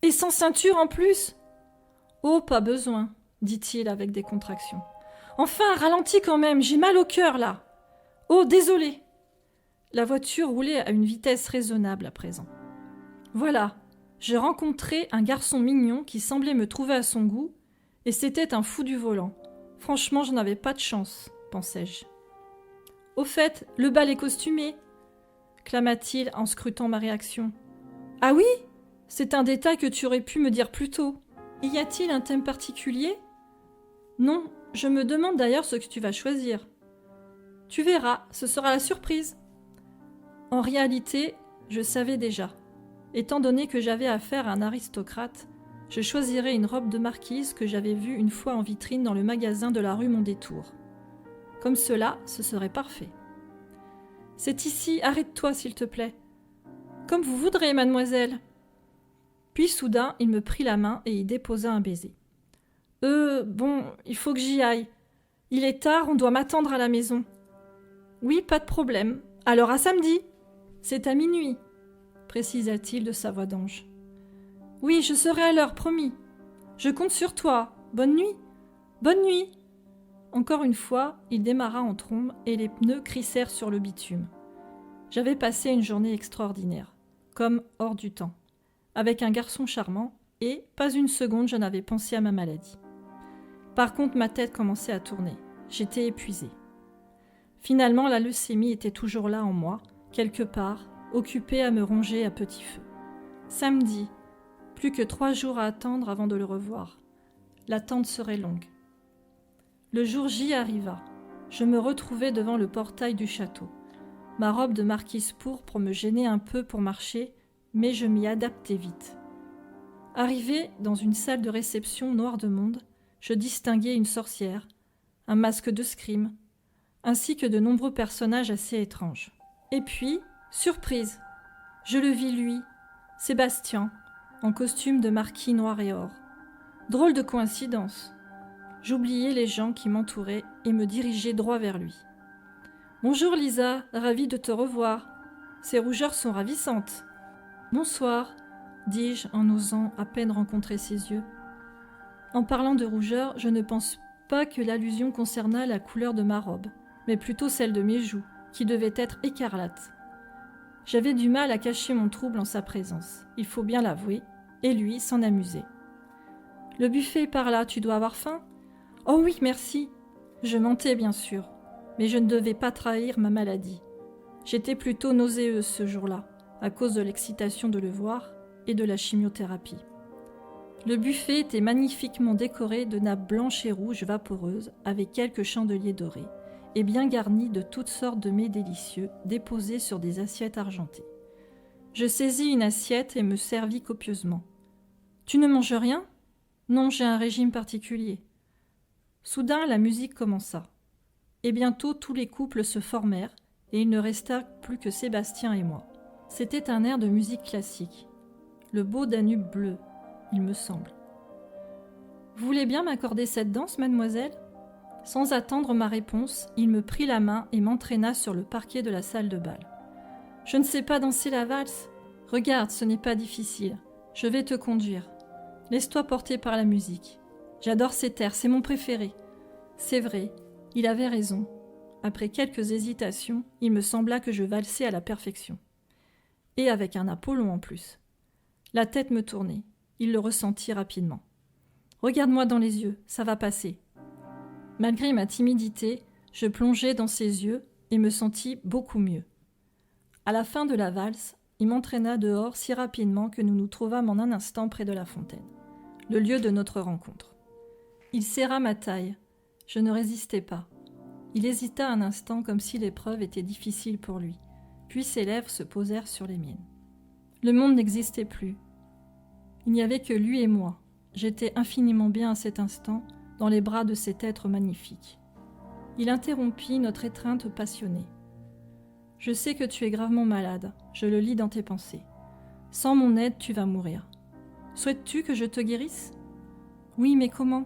Et sans ceinture en plus ? Oh, pas besoin, dit-il avec des contractions. Enfin, ralentis quand même, j'ai mal au cœur là. Oh, désolé. La voiture roulait à une vitesse raisonnable à présent. Voilà, j'ai rencontré un garçon mignon qui semblait me trouver à son goût, et c'était un fou du volant. Franchement, je n'avais pas de chance, pensai-je. Au fait, le bal est costumé, clama-t-il en scrutant ma réaction. Ah oui ? C'est un détail que tu aurais pu me dire plus tôt. Y a-t-il un thème particulier ? Non, je me demande d'ailleurs ce que tu vas choisir. Tu verras, ce sera la surprise. En réalité, je savais déjà. Étant donné que j'avais affaire à un aristocrate, je choisirais une robe de marquise que j'avais vue une fois en vitrine dans le magasin de la rue Mondétour. Comme cela, ce serait parfait. C'est ici, arrête-toi s'il te plaît. Comme vous voudrez, mademoiselle. Puis soudain, il me prit la main et y déposa un baiser. Bon, il faut que j'y aille. Il est tard, on doit m'attendre à la maison. Oui, pas de problème. Alors à samedi. C'est à minuit, précisa-t-il de sa voix d'ange. Oui, je serai à l'heure, promis. Je compte sur toi. Bonne nuit. Bonne nuit. Encore une fois, il démarra en trombe et les pneus crissèrent sur le bitume. J'avais passé une journée extraordinaire, comme hors du temps, avec un garçon charmant et, pas une seconde, je n'avais pensé à ma maladie. Par contre, ma tête commençait à tourner. J'étais épuisée. Finalement, la leucémie était toujours là en moi, quelque part, occupée à me ronger à petit feu. Samedi, plus que 3 jours à attendre avant de le revoir. L'attente serait longue. Le jour J arriva. Je me retrouvai devant le portail du château. Ma robe de marquise pourpre me gênait un peu pour marcher, mais je m'y adaptai vite. Arrivé dans une salle de réception noire de monde, je distinguai une sorcière, un masque de scrime, ainsi que de nombreux personnages assez étranges. Et puis, surprise, je le vis lui, Sébastien, en costume de marquis noir et or. Drôle de coïncidence. J'oubliai les gens qui m'entouraient et me dirigeai droit vers lui. « Bonjour Lisa, ravie de te revoir. Ces rougeurs sont ravissantes. »« Bonsoir, » dis-je en osant à peine rencontrer ses yeux. En parlant de rougeur, je ne pense pas que l'allusion concernât la couleur de ma robe, mais plutôt celle de mes joues, qui devaient être écarlates. J'avais du mal à cacher mon trouble en sa présence, il faut bien l'avouer, et lui s'en amusait. « Le buffet est par là, tu dois avoir faim ? » ?»« Oh oui, merci. » Je mentais bien sûr, mais je ne devais pas trahir ma maladie. J'étais plutôt nauséeuse ce jour-là, à cause de l'excitation de le voir et de la chimiothérapie. Le buffet était magnifiquement décoré de nappes blanches et rouges vaporeuses avec quelques chandeliers dorés et bien garni de toutes sortes de mets délicieux déposés sur des assiettes argentées. Je saisis une assiette et me servis copieusement. « Tu ne manges rien ? » ?»« Non, j'ai un régime particulier. » Soudain, la musique commença. Et bientôt, tous les couples se formèrent et il ne resta plus que Sébastien et moi. C'était un air de musique classique. Le beau Danube bleu, il me semble. « Vous voulez bien m'accorder cette danse, mademoiselle ?» Sans attendre ma réponse, il me prit la main et m'entraîna sur le parquet de la salle de bal. « Je ne sais pas danser la valse. Regarde, ce n'est pas difficile. Je vais te conduire. Laisse-toi porter par la musique. J'adore cet air, c'est mon préféré. » C'est vrai, il avait raison. Après quelques hésitations, il me sembla que je valsais à la perfection. Et avec un Apollon en plus. La tête me tournait. Il le ressentit rapidement. « Regarde-moi dans les yeux, ça va passer. » Malgré ma timidité, je plongeai dans ses yeux et me sentis beaucoup mieux. À la fin de la valse, il m'entraîna dehors si rapidement que nous nous trouvâmes en un instant près de la fontaine, le lieu de notre rencontre. Il serra ma taille. Je ne résistais pas. Il hésita un instant comme si l'épreuve était difficile pour lui, puis ses lèvres se posèrent sur les miennes. Le monde n'existait plus. Il n'y avait que lui et moi. J'étais infiniment bien à cet instant, dans les bras de cet être magnifique. Il interrompit notre étreinte passionnée. « Je sais que tu es gravement malade, je le lis dans tes pensées. Sans mon aide, tu vas mourir. Souhaites-tu que je te guérisse ? Oui, mais comment ?